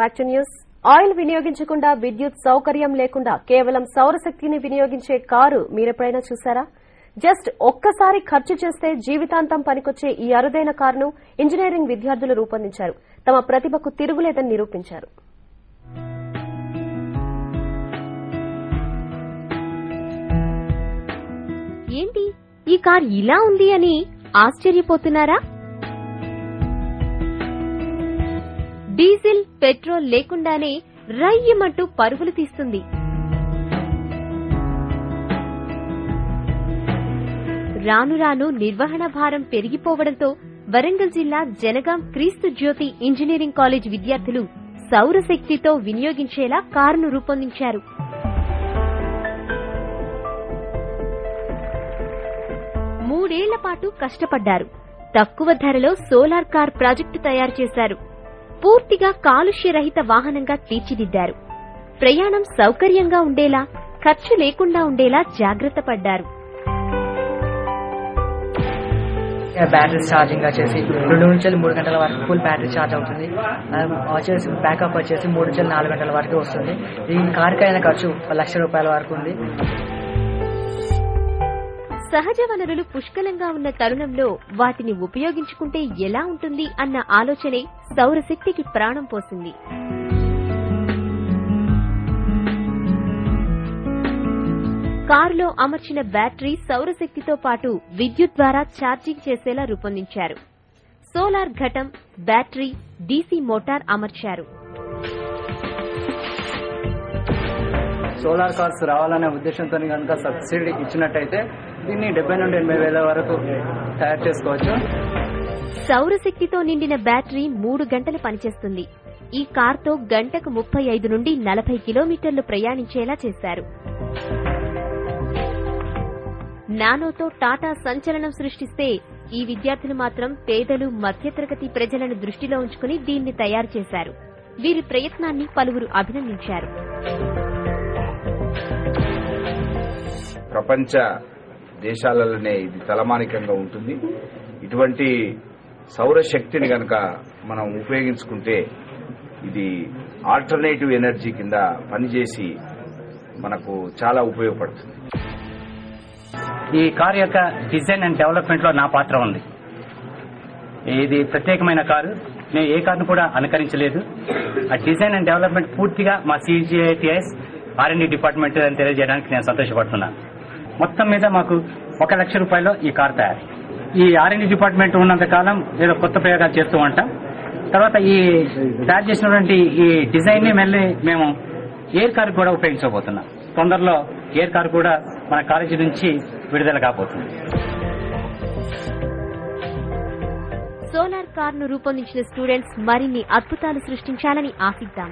Back to news. Oil వినియోగించకుండా విద్యుత్ సౌకర్యం లేకుండా కేవలం సౌరశక్తిని వినియోగించే కారు మీరెప్పుడైనా చూశారా? జస్ట్ ఒక్కసారి ఖర్చు చేస్తే జీవితాంతం పనికొచ్చే ఈ అరుదైన కారును ఇంజనీరింగ్ విద్యార్థులు రూపొందించారు. తమ ప్రతిభకు తిరుగులేదని నిరూపించారు. ఏంటి ఈ కార్ ఇలా ఉంది అని ఆశ్చర్యపోతున్నారా? డీజిల్, పెట్రోల్ లేకుండానే రయ్యమంటూ పరుగులు తీస్తుంది. రాను రాను నిర్వహణ భారం పెరిగిపోవడంతో వరంగల్ జిల్లా జనగాం క్రీస్తు జ్యోతి ఇంజనీరింగ్ కాలేజ్ విద్యార్థులు సౌరశక్తితో వినియోగించేలా కారును రూపొందించారు. మూడేళ్ల పాటు కష్టపడ్డారు. తక్కువ ధరలో సోలార్ కార్ ప్రాజెక్టు తయారు చేశారు. పూర్తిగా కాలుష్యరహిత వాహనంగా తీర్చిదిద్దారు. ప్రయాణం సౌకర్యంగా ఉండేలా, ఖర్చు లేకుండా ఉండేలా జాగ్రత్త పడ్డారు. బ్యాటరీ ఛార్జింగ్ వచ్చేసి 2 నుంచి 3 గంటల వరకు ఫుల్ బ్యాటరీ ఛార్జ్ అవుతుంది. వచ్చేసి బ్యాకప్ వచ్చేసి 3 నుంచి 4 గంటల వరకు వస్తుంది. ఈ కారుకి అయిన ఖర్చు 1,00,000 రూపాయల వరకు ఉంది. సహజ వనరులు పుష్కలంగా ఉన్న తరుణంలో వాటిని ఉపయోగించుకుంటే ఎలా ఉంటుంది అన్న ఆలోచనే సౌరశక్తికి ప్రాణం పోసింది. కారులో అమర్చిన బ్యాటరీ సౌరశక్తితో పాటు విద్యుత్ ద్వారా ఛార్జింగ్ చేసేలా రూపొందించారు. సోలార్ ఘటం, బ్యాటరీ, డీసీ మోటార్ అమర్చారు. సోలార్ కార్స్ రావాలనే ఉద్దేశంతో కనుక సబ్సిడీ ఇచ్చినట్టయితే దీన్ని 70 నుండి 80 వేల వరకు తయారు చేసుకోవచ్చు. సౌరశక్తితో నిండిన బ్యాటరీ 3 గంటలు పనిచేస్తుంది. ఈ కార్తో గంటకు 35 నుండి 40 కిలోమీటర్లు ప్రయాణించేలా చేశారు. నానోతో టాటా సంచలనం సృష్టిస్తే ఈ విద్యార్థులు మాత్రం పేదలు, మధ్యతరగతి ప్రజలను దృష్టిలో ఉంచుకుని దీన్ని తయారు చేశారు. వీరి ప్రయత్నాన్ని పలువురు అభినందించారు. ప్రపంచ దేశాలలోనే ఇది తలమానికంగా ఉంటుంది. ఇటువంటి సౌరశక్తిని గనక మనం ఉపయోగించుకుంటే ఇది ఆల్టర్నేటివ్ ఎనర్జీ కింద పనిచేసి మనకు చాలా ఉపయోగపడుతుంది. ఈ కారు యొక్క డిజైన్ అండ్ డెవలప్మెంట్ లో నా పాత్ర ఉంది. ఇది ప్రత్యేకమైన కారు. నేను ఏ కారును కూడా అనుకరించలేదు. ఆ డిజైన్ అండ్ డెవలప్మెంట్ పూర్తిగా మా CGITIS R&D డిపార్ట్మెంట్ అని తెలియజేయడానికి నేను సంతోషపడుతున్నాను. మొత్తం మీద మాకు 1,00,000 రూపాయలు ఈ కారు తయారు. ఈ R&D డిపార్ట్మెంట్ ఉన్నంత కాలం ఏదో కొత్త ప్రయోగాలు చేస్తూ ఉంటాం. తర్వాత ఈ తయారు చేసినటువంటి ఈ డిజైన్ ని మళ్ళీ మేము ఎయిర్ కారు కూడా ఉపయోగించబోతున్నాం. తొందరలో ఎయిర్ కారు కూడా మన కాలేజీ నుంచి విడుదల కాబోతుంది. సోలార్ కారును రూపొందించిన స్టూడెంట్స్ మరిన్ని అద్భుతాలు సృష్టించాలని ఆశిద్దాం.